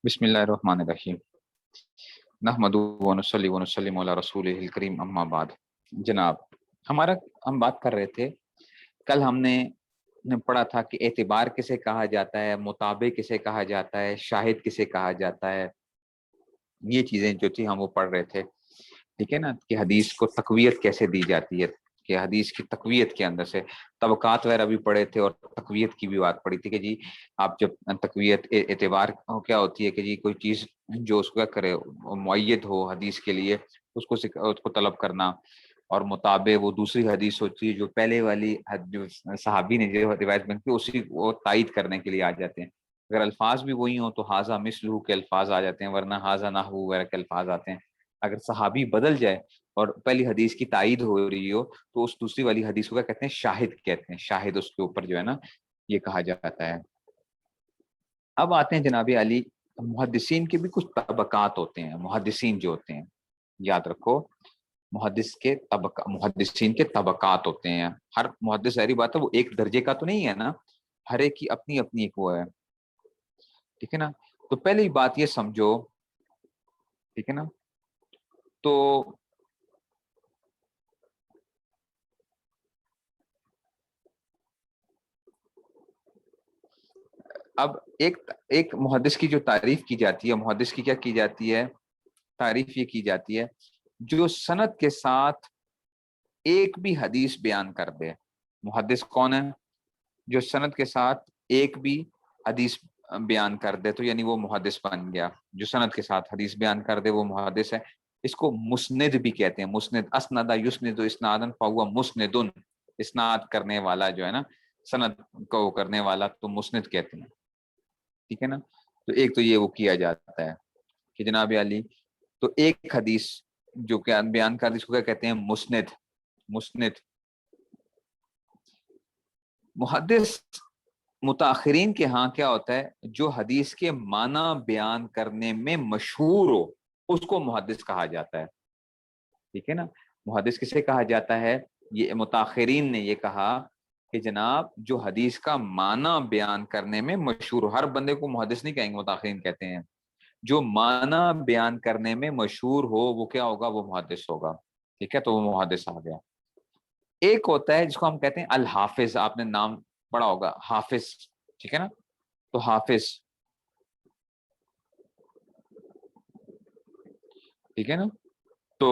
بسم اللہ الرحمن الرحیم نحمدہ ونصلی ونسلم علی رسولہ الکریم اما بعد۔ جناب ہم بات کر رہے تھے، کل ہم نے پڑھا تھا کہ اعتبار کسے کہا جاتا ہے، متابع کسے کہا جاتا ہے، شاہد کسے کہا جاتا ہے۔ یہ چیزیں جو تھی ہم وہ پڑھ رہے تھے، ٹھیک ہے نا، کہ حدیث کو تقویت کیسے دی جاتی ہے، کہ حدیث کی تقویت کے اندر سے طبقات وغیرہ بھی پڑھے تھے اور تقویت کی بھی بات پڑھی تھی کہ جی آپ جب تقویت اعتبار کیا ہوتی ہے کہ جی کوئی چیز جو اس کو کیا کرے معید ہو حدیث کے لیے اس کو طلب کرنا، اور مطابع وہ دوسری حدیث ہوتی ہے جو پہلے والی جو صحابی نے جو روایت بنتی ہے اسی وہ تائید کرنے کے لیے آ جاتے ہیں۔ اگر الفاظ بھی وہی ہوں تو حاذا مثلہ کے الفاظ آ جاتے ہیں، ورنہ حاذا نحو وغیرہ کے الفاظ آتے ہیں۔ اگر صحابی بدل جائے اور پہلی حدیث کی تائید ہو رہی ہو تو اس دوسری والی حدیث کو کیا کہتے ہیں، شاہد کہتے ہیں، شاہد اس کے اوپر جو ہے نا یہ کہا جاتا ہے۔ اب آتے ہیں جناب علی، محدثین کے بھی کچھ طبقات ہوتے ہیں۔ محدثین جو ہوتے ہیں، یاد رکھو، محدثین کے طبقات ہوتے ہیں۔ ہر محدث ظاہری بات ہے وہ ایک درجے کا تو نہیں ہے نا، ہر ایک کی اپنی اپنی ایک وہ ہے، ٹھیک ہے نا۔ تو پہلی بات یہ سمجھو، ٹھیک ہے نا، تو اب ایک محدث کی جو تعریف کی جاتی ہے، محدث کی کیا کی جاتی ہے تعریف، یہ کی جاتی ہے جو سند کے ساتھ ایک بھی حدیث بیان کر دے۔ محدث کون ہے؟ جو سند کے ساتھ ایک بھی حدیث بیان کر دے، تو یعنی وہ محدث بن گیا۔ جو سند کے ساتھ حدیث بیان کر دے وہ محدث ہے۔ اس کو مسند بھی کہتے ہیں، مسند، اسند یسند اسنادا فہو مسند، اسناد کرنے والا جو ہے نا، سند کو کرنے والا تو مسند کہتے ہیں، ٹھیک ہے نا۔ تو ایک تو یہ وہ کیا جاتا ہے کہ جناب علی، تو ایک حدیث جو کہ بیان کر دی اس کو کیا کہتے ہیں، مسند۔ مسند محدث متاخرین کے ہاں کیا ہوتا ہے، جو حدیث کے معنی بیان کرنے میں مشہور ہو اس کو محدث کہا جاتا ہے، ٹھیک ہے نا۔ محدث کسے کہا جاتا ہے؟ یہ متاخرین نے یہ کہا کہ جناب جو حدیث کا معنی بیان کرنے میں مشہور ہو، ہر بندے کو محدث نہیں کہیں گے، متاخرین کہتے ہیں جو معنی بیان کرنے میں مشہور ہو وہ کیا ہوگا، وہ محدث ہوگا، ٹھیک ہے۔ تو وہ محدث آ گیا۔ ایک ہوتا ہے جس کو ہم کہتے ہیں الحافظ، آپ نے نام پڑھا ہوگا حافظ، ٹھیک ہے نا۔ تو حافظ، ٹھیک ہے نا، تو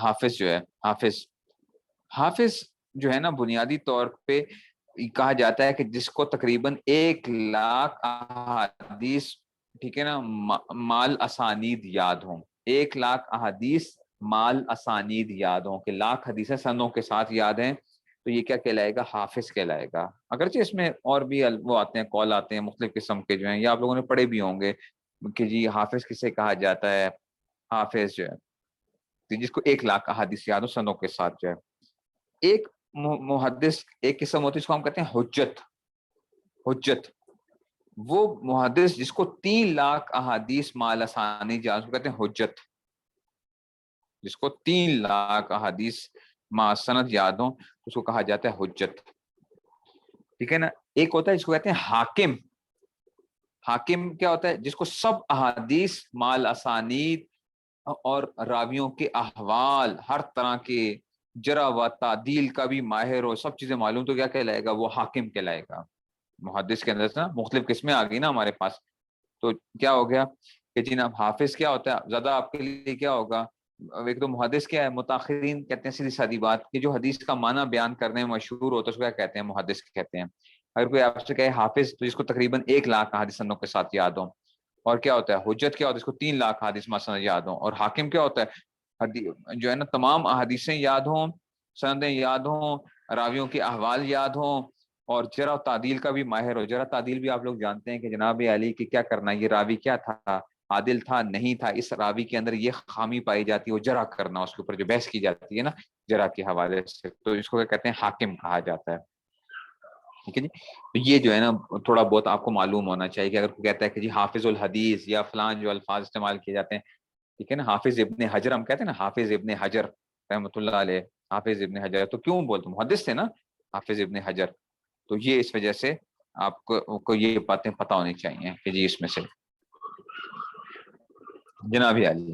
حافظ جو ہے، حافظ جو ہے نا بنیادی طور پہ کہا جاتا ہے کہ جس کو تقریباً 1,00,000 احادیث، ٹھیک ہے نا، مال اسانید یاد ہوں، 1,00,000 احادیث مال اسانید یاد ہوں، کہ 1,00,000 حدیثیں سندوں کے ساتھ یاد ہیں، تو یہ کیا کہلائے گا، حافظ کہلائے گا۔ اگرچہ اس میں اور بھی وہ آتے ہیں، قول آتے ہیں مختلف قسم کے جو ہیں، یا آپ لوگوں نے پڑھے بھی ہوں گے کہ جی حافظ کسے کہا جاتا ہے۔ حافظ جو ہے جس کو 1,00,000 احادیث یاد ہو سندوں کے ساتھ جو ہے۔ ایک محدث ایک قسم ہوتی ہے جس کو ہم کہتے ہیں حجت۔ حجت وہ محدث جس کو 3,00,000 احادیث مال اسانید یاد، اس کو کہتے ہیں حجت، جس کو 3,00,000 احادیث مال سند یاد ہوں اس کو کہا جاتا ہے حجت، ٹھیک ہے نا۔ ایک ہوتا ہے جس کو کہتے ہیں حاکم۔ حاکم کیا ہوتا ہے؟ جس کو سب احادیث مال اسانید اور راویوں کے احوال، ہر طرح کے جرح و تعدیل کا بھی ماہر ہو، سب چیزیں معلوم، تو کیا کہلائے گا، وہ حاکم کہلائے گا۔ محدث کے اندر سے نا مختلف قسمیں آ گئی نا ہمارے پاس، تو کیا ہو گیا کہ جناب حافظ کیا ہوتا ہے، زیادہ آپ کے لیے کیا ہوگا، ایک تو محدث کیا ہے، متاخرین کہتے ہیں سیدھی سادی بات کہ جو حدیث کا معنی بیان کرنے میں مشہور ہوتا ہے اس کو کیا کہتے ہیں، محدث کہتے ہیں۔ اگر کوئی آپ سے کہے حافظ، تو جس کو تقریباً 1,00,000 احادیث سندوں کے ساتھ یاد ہوں۔ اور کیا ہوتا ہے حجت، کیا ہوتا ہے، اس کو 3,00,000 حدیث مسند یاد ہوں۔ اور حاکم کیا ہوتا ہے، جو ہے نا تمام احادیثیں یاد ہوں، سندیں یاد ہوں، راویوں کے احوال یاد ہوں، اور جرح و تعدیل کا بھی ماہر ہو۔ جرح تعدیل بھی آپ لوگ جانتے ہیں کہ جناب علی کی کیا کرنا، یہ راوی کیا تھا، عادل تھا نہیں تھا، اس راوی کے اندر یہ خامی پائی جاتی ہے، وہ جرح کرنا، اس کے اوپر جو بحث کی جاتی ہے نا جرح کے حوالے سے، تو اس کو کیا کہتے ہیں، حاکم کہا جاتا ہے، ٹھیک ہے جی۔ تو یہ جو ہے نا تھوڑا بہت آپ کو معلوم ہونا چاہیے کہ اگر کوئی کہتا ہے کہ جی حافظ الحدیث یا فلان جو الفاظ استعمال کیے جاتے ہیں، ٹھیک ہے نا، حافظ ابن حجر ہم کہتے ہیں نا، حافظ ابن حجر رحمۃ اللہ علیہ، حافظ ابن حجر، تو کیوں بولتے محدث تھے نا حافظ ابن حجر، تو یہ اس وجہ سے آپ کو یہ باتیں پتہ ہونی چاہیے کہ جی اس میں سے۔ جناب علی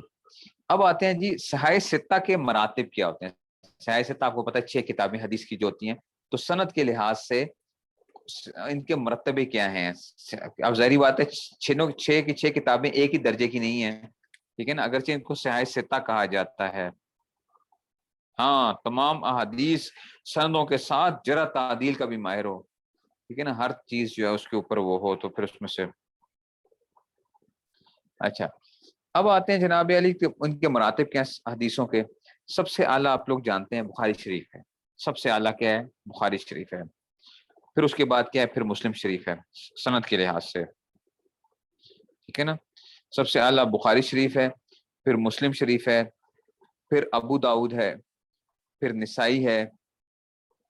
اب آتے ہیں جی صحائح ستہ کے مراتب کیا ہوتے ہیں. صحائح ستہ آپ کو پتہ ہے 6 کتابیں حدیث کی جو ہوتی ہیں, تو سند کے لحاظ سے ان کے مرتبے کیا ہیں. اب ظاہری بات ہے 6 کی 6 کتابیں ایک ہی درجے کی نہیں ہیں, ٹھیک ہے نا, اگرچہ ان کو صحائح ستہ کہا جاتا ہے. ہاں تمام احادیث سندوں کے ساتھ جرح تعدیل کا بھی ماہر ہو, ٹھیک ہے نا, ہر چیز جو ہے اس کے اوپر وہ ہو, تو پھر اس میں سے. اچھا اب آتے ہیں جناب علی ان کے مراتب کیا حدیثوں کے. سب سے اعلیٰ آپ لوگ جانتے ہیں بخاری شریف ہے, سب سے اعلیٰ کیا ہے بخاری شریف ہے. پھر اس کے بعد کیا ہے پھر مسلم شریف ہے سند کے لحاظ سے, ٹھیک ہے نا. سب سے اعلیٰ بخاری شریف ہے, پھر مسلم شریف ہے, پھر ابو داؤد ہے, پھر نسائی ہے,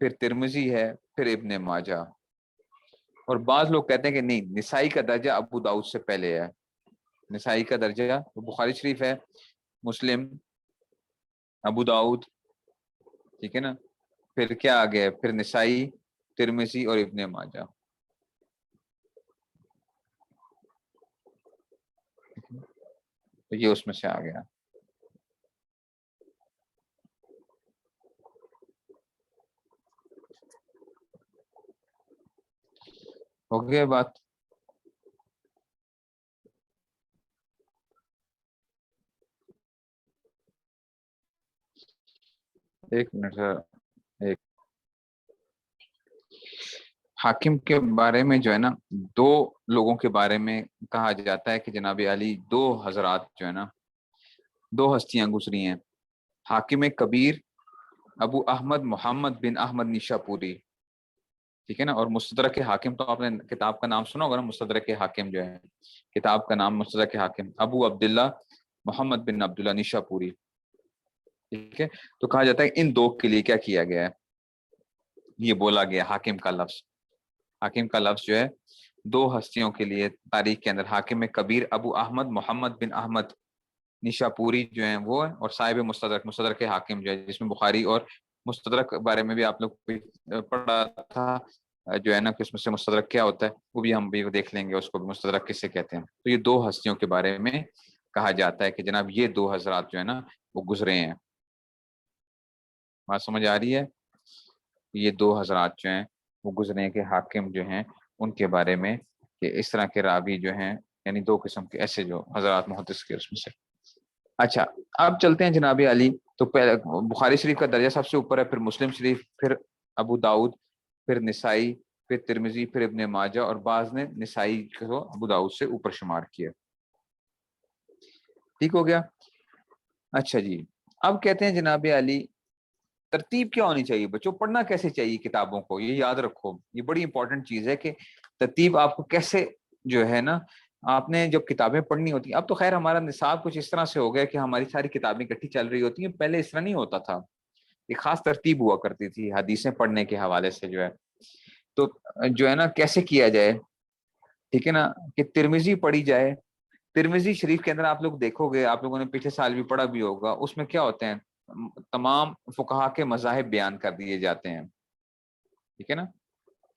پھر ترمذی ہے, پھر ابن ماجہ. اور بعض لوگ کہتے ہیں کہ نہیں, نسائی کا درجہ ابو داؤد سے پہلے ہے. نسائی کا درجہ بخاری شریف ہے, مسلم, ابو داؤد, ٹھیک ہے نا, پھر کیا آگے ہے پھر نسائی, ترمذی اور ابن ماجہ. تو یہ اس میں سے آ گیا. ہو گیا بات. ایک منٹ سر, ایک حاکم کے بارے میں جو ہے نا 2 لوگوں کے بارے میں کہا جاتا ہے کہ جناب علی 2 حضرات جو ہے نا 2 ہستیاں گزری ہیں. حاکم کبیر ابو احمد محمد بن احمد نیشا پوری, ٹھیک ہے نا. اور مستدرک حاکم تو آپ نے کتاب کا نام سنا ہوگا نا, مستدرک حاکم جو ہے کتاب کا نام مستدرک حاکم, ابو عبداللہ محمد بن عبداللہ نیشا پوری, ٹھیک ہے. تو کہا جاتا ہے ان 2 کے لیے کیا کیا گیا ہے, یہ بولا گیا حاکم کا لفظ. حاکم کا لفظ جو ہے 2 ہستیوں کے لیے تاریخ کے اندر, حاکم کبیر ابو احمد محمد بن احمد نیشا پوری جو ہیں وہ, اور صاحب مستدرک مستدرک حاکم جو ہے, جس میں بخاری اور مستدرک بارے میں بھی آپ لوگ پڑھا تھا جو ہے نا, کہ اس میں سے مستدرک کیا ہوتا ہے وہ بھی ہم بھی دیکھ لیں گے, اس کو بھی مستدرک کسے کہتے ہیں. تو یہ 2 ہستیوں کے بارے میں کہا جاتا ہے کہ جناب یہ 2 حضرات جو ہے نا وہ گزرے ہیں. بات سمجھ آ رہی ہے, یہ 2 حضرات جو ہیں وہ گزرے ہیں کہ حاکم جو ہیں ان کے بارے میں کہ اس طرح کے راوی جو ہیں, یعنی 2 قسم کے ایسے جو حضرات محدث کے اس میں سے. اچھا اب چلتے ہیں جناب علی, تو بخاری شریف کا درجہ سب سے اوپر ہے, پھر مسلم شریف, پھر ابو داؤد, پھر نسائی, پھر ترمذی, پھر ابن ماجہ, اور بعض نے نسائی کو ابو داؤد سے اوپر شمار کیا. ٹھیک ہو گیا. اچھا جی اب کہتے ہیں جناب علی ترتیب کیا ہونی چاہیے بچوں, پڑھنا کیسے چاہیے کتابوں کو, یہ یاد رکھو, یہ بڑی امپورٹنٹ چیز ہے کہ ترتیب آپ کو کیسے جو ہے نا آپ نے جب کتابیں پڑھنی ہوتی ہیں. اب تو خیر ہمارا نصاب کچھ اس طرح سے ہو گیا کہ ہماری ساری کتابیں اکٹھی چل رہی ہوتی ہیں, پہلے اس طرح نہیں ہوتا تھا, ایک خاص ترتیب ہوا کرتی تھی حدیثیں پڑھنے کے حوالے سے جو ہے. تو جو ہے نا کیسے کیا جائے, ٹھیک ہے نا, کہ ترمذی پڑھی جائے. ترمذی شریف کے اندر آپ لوگ دیکھو گے, آپ لوگوں نے پچھلے سال بھی پڑھا بھی ہوگا, اس میں کیا ہوتے ہیں تمام فقہا کے مذاہب بیان کر دیے جاتے ہیں, ٹھیک ہے نا.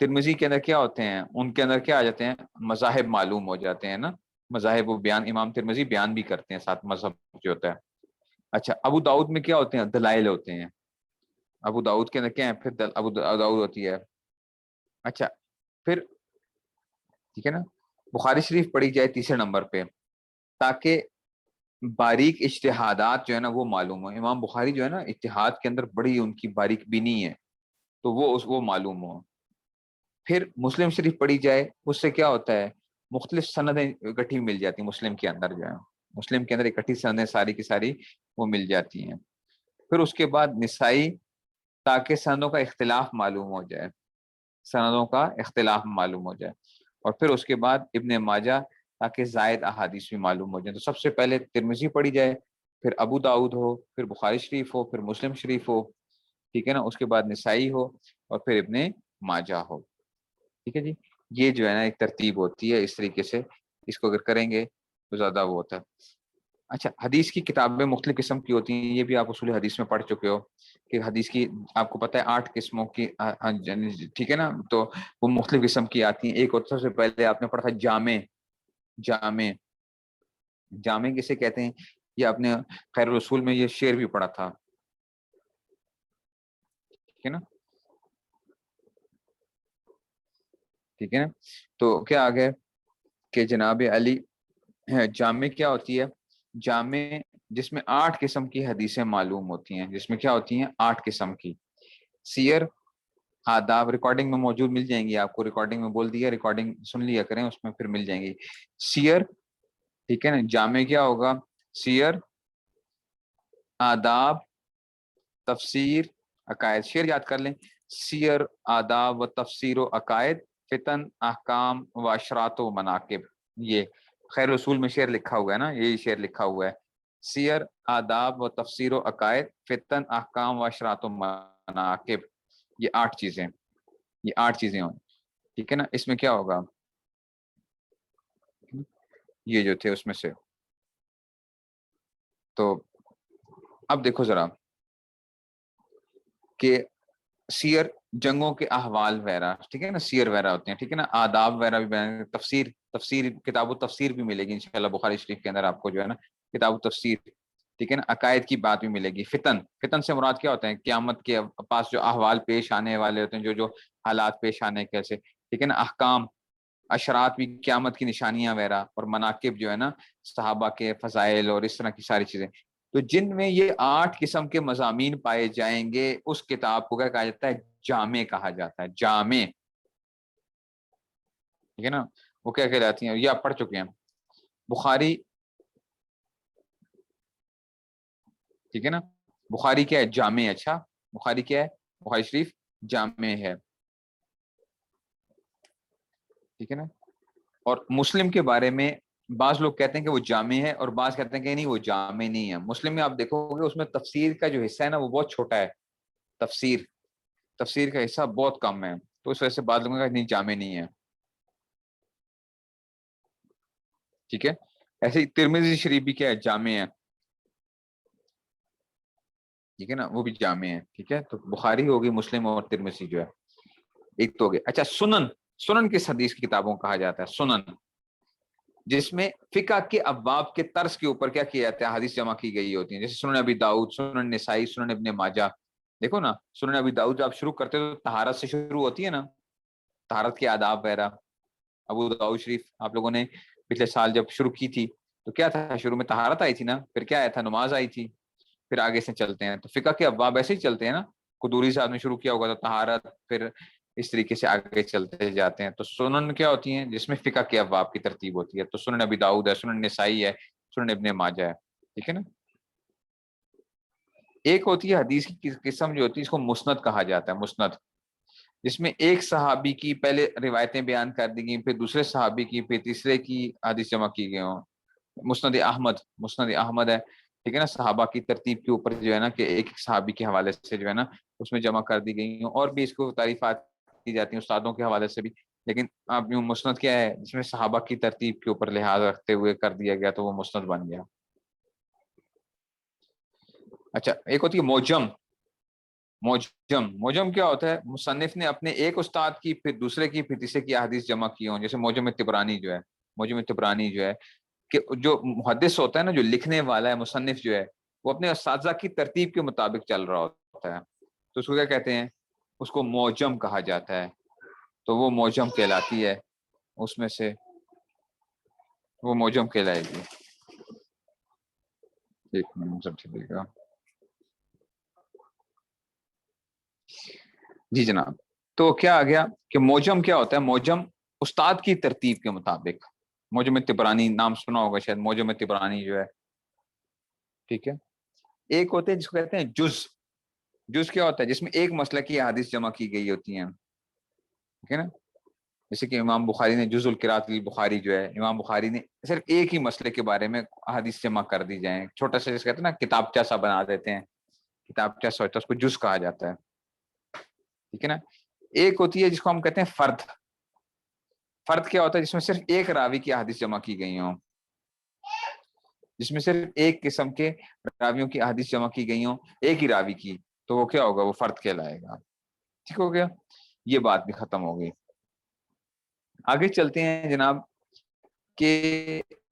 ترمذی کے اندر کیا ہوتے ہیں, ان کے اندر کیا آ جاتے ہیں مذاہب معلوم ہو جاتے ہیں نا, مذاہب و بیان, امام ترمذی بیان بھی کرتے ہیں ساتھ مذہب جو ہوتا ہے. اچھا ابو داؤد میں کیا ہوتے ہیں دلائل ہوتے ہیں, ابو داؤد کے اندر کیا ہے پھر ابو داؤد ہوتی ہے. اچھا پھر ٹھیک ہے نا, بخاری شریف پڑھی جائے تیسرے نمبر پہ تاکہ باریک اجتہادات جو ہے نا وہ معلوم ہو. امام بخاری جو ہے نا اجتہاد کے اندر بڑی ان کی باریک بینی ہے, تو وہ معلوم ہو. پھر مسلم شریف پڑھی جائے, اس سے کیا ہوتا ہے مختلف سندیں اکٹھی مل جاتی ہیں مسلم کے اندر جو ہے, مسلم کے اندر اکٹھی سندیں ساری کی ساری وہ مل جاتی ہیں. پھر اس کے بعد نسائی تاکہ سندوں کا اختلاف معلوم ہو جائے, سندوں کا اختلاف معلوم ہو جائے. اور پھر اس کے بعد ابن ماجہ تاکہ زائد احادیث بھی معلوم ہو جائیں. تو سب سے پہلے ترمذی پڑھی جائے, پھر ابو داؤد ہو, پھر بخاری شریف ہو, پھر مسلم شریف ہو, ٹھیک ہے نا, اس کے بعد نسائی ہو, اور پھر ابن ماجہ ہو. ٹھیک ہے جی, یہ جو ہے نا ایک ترتیب ہوتی ہے, اس طریقے سے اس کو اگر کریں گے تو زیادہ وہ ہوتا ہے. اچھا حدیث کی کتابیں مختلف قسم کی ہوتی ہیں, یہ بھی آپ اصول حدیث میں پڑھ چکے ہو کہ حدیث کی آپ کو پتہ ہے 8 قسموں کی, ٹھیک ہے نا, تو وہ مختلف قسم کی آتی ہیں. ایک سب سے پہلے آپ نے پڑھا تھا جامع, جامع کسے کہتے ہیں؟ یہ آپ نے خیر الرسول میں یہ شعر بھی پڑھا تھا، ٹھیک ہے نا، ٹھیک ہے نا. تو کیا آگے کہ جناب علی جامع کیا ہوتی ہے؟ جامع جس میں 8 قسم کی حدیثیں معلوم ہوتی ہیں، جس میں کیا ہوتی ہیں؟ 8 قسم کی. سیر، آداب ریکارڈنگ میں موجود مل جائیں گی آپ کو، ریکارڈنگ میں بول دیا، ریکارڈنگ سن لیا کریں، اس میں پھر مل جائیں گی. سیر، ٹھیک ہے نا. جامع کیا ہوگا؟ سیر، آداب، تفسیر، عقائد. شعر یاد کر لیں: سیر، آداب و تفسیر و عقائد، فتن، احکام و اشرات و مناقب. یہ خیر رسول میں شعر لکھا ہوا ہے نا، یہی شعر لکھا ہوا ہے: سیر، آداب و تفسیر و عقائد، فتن، احکام و اشرات و مناقب. یہ 8 چیزیں، یہ 8 چیزیں ہوں، ٹھیک ہے نا. اس میں کیا ہوگا؟ یہ جو تھے اس میں سے. تو اب دیکھو ذرا کہ سیر جنگوں کے احوال وغیرہ، ٹھیک ہے نا، سیر وغیرہ ہوتے ہیں، ٹھیک ہے نا. آداب وغیرہ بھی بیان، تفسیر، تفسیر کتاب و تفسیر بھی ملے گی انشاءاللہ بخاری شریف کے اندر آپ کو جو ہے نا کتاب و تفسیر، ٹھیک ہے نا. عقائد کی بات بھی ملے گی. فتن، فتن سے مراد کیا ہوتا ہے؟ قیامت کے پاس جو احوال پیش آنے والے ہوتے ہیں، جو حالات پیش آنے کیسے، ٹھیک ہے نا. احکام، اشرات بھی قیامت کی نشانیاں وغیرہ، اور مناقب جو ہے نا صحابہ کے فضائل اور اس طرح کی ساری چیزیں. تو جن میں یہ 8 قسم کے مضامین پائے جائیں گے، اس کتاب کو کیا کہا جاتا ہے؟ جامع کہا جاتا ہے. جامع، ٹھیک ہے نا. وہ کیا کہلاتی ہیں؟ یہ آپ پڑھ چکے ہیں. بخاری، ٹھیک ہے نا. بخاری کیا ہے؟ جامع. اچھا، بخاری کیا ہے؟ بخاری شریف جامع ہے، ٹھیک ہے نا. اور مسلم کے بارے میں بعض لوگ کہتے ہیں کہ وہ جامع ہے، اور بعض کہتے ہیں کہ نہیں وہ جامع نہیں ہے. مسلم میں آپ دیکھو گے اس میں تفسیر کا جو حصہ ہے نا وہ بہت چھوٹا ہے. تفسیر، تفسیر کا حصہ بہت کم ہے، تو اس وجہ سے بعض لوگوں کا نہیں جامع نہیں ہے، ٹھیک ہے. ایسے ہی ترمذی شریف بھی کیا ہے؟ جامع ہے، ٹھیک ہے نا، وہ بھی جامع ہے، ٹھیک ہے. تو بخاری ہوگی، مسلم اور ترمذی جو ہے ایک تو ہو گئے. اچھا، سنن، سنن کس حدیث کی کتابوں کو کہا جاتا ہے؟ سنن، جس میں فقہ کے ابواب کے طرز کے اوپر کیا کیا جاتا ہے؟ حدیث جمع کی گئی ہوتی ہیں. جیسے سنن ابی داؤد، سنن نسائی، سنن ابن ماجہ. دیکھو نا، سنن ابی داؤد جب آپ شروع کرتے ہو تو طہارت سے شروع ہوتی ہے نا، طہارت کے آداب وغیرہ. ابو داؤد شریف آپ لوگوں نے پچھلے سال جب شروع کی تھی تو کیا تھا؟ شروع میں طہارت آئی تھی نا، پھر کیا آیا تھا؟ نماز آئی تھی. پھر آگے سے چلتے ہیں تو فقہ کے ابواب ایسے ہی چلتے ہیں نا. قدوری صاحب نے شروع کیا ہوگا تو طہارت، پھر اس طریقے سے آگے چلتے جاتے ہیں. تو سنن کیا ہوتی ہیں؟ جس میں فقہ کے ابواب کی ترتیب ہوتی ہے. تو سنن ابی داؤد ہے، سنن نسائی ہے، سنن ابن ماجہ ہے، ٹھیک ہے نا. ایک ہوتی ہے حدیث کی قسم جو ہوتی ہے، اس کو مسند کہا جاتا ہے. مسند، جس میں ایک صحابی کی پہلے روایتیں بیان کر دی گئی، پھر دوسرے صحابی کی، پھر تیسرے کی حدیث جمع کی گئی ہوں. مسند احمد، مسند احمد ہے، ٹھیک ہے نا. صحابہ کی ترتیب کے اوپر جو ہے نا کہ ایک ایک صحابی کے حوالے سے جو ہے نا اس میں جمع کر دی گئی ہوں. اور بھی اس کو تعریفات کی جاتی ہیں استادوں کے حوالے سے بھی، لیکن اب یوں مسند کیا ہے؟ جس میں صحابہ کی ترتیب کے اوپر لحاظ رکھتے ہوئے کر دیا گیا تو وہ مسند بن گیا. اچھا، ایک ہوتی ہے موجم. موجم، موجم کیا ہوتا ہے؟ مصنف نے اپنے ایک استاد کی، پھر دوسرے کی، پھر تیسرے کی احادیث جمع کی ہوں. جیسے موجم طبرانی جو ہے، موجم طبرانی جو ہے کہ جو محدث ہوتا ہے نا، جو لکھنے والا ہے، مصنف جو ہے، وہ اپنے اساتذہ کی ترتیب کے مطابق چل رہا ہوتا ہے. تو اس کو کیا کہتے ہیں؟ اس کو موجم کہا جاتا ہے. تو وہ موجم کہلاتی ہے، اس میں سے وہ موجم کہلائے گی. ایک منٹ سب چلے گا. جی جناب. تو کیا آ گیا کہ موجم کیا ہوتا ہے؟ موجم استاد کی ترتیب کے مطابق. موجم طبرانی نام سنا ہوگا شاید، موجم طبرانی جو ہے، ٹھیک ہے. ایک ہوتے ہیں جس کو کہتے ہیں جز. جز کیا ہوتا ہے؟ جس میں ایک مسئلہ کی احادیث جمع کی گئی ہوتی ہیں، ٹھیک ہے نا. جیسے کہ امام بخاری نے جز القراۃ البخاری جو ہے، امام بخاری نے صرف ایک ہی مسئلے کے بارے میں احادیث جمع کر دی جائیں، چھوٹا سا جیسے کہتے ہیں نا کتابچہ سا بنا دیتے ہیں، کتابچہ سا ہوتا ہے، اس کو جز کہا جاتا ہے، ٹھیک ہے نا. ایک ہوتی ہے جس کو ہم کہتے ہیں فرد. فرد کیا ہوتا ہے؟ جس میں صرف ایک راوی کی احادیث جمع کی گئی ہوں، جس میں صرف ایک قسم کے راویوں کی احادیث جمع کی گئی ہوں، ایک ہی راوی کی، تو وہ کیا ہوگا؟ وہ فرد کہلائے گا. ٹھیک ہو گیا، یہ بات بھی ختم ہو گئی. آگے چلتے ہیں جناب کہ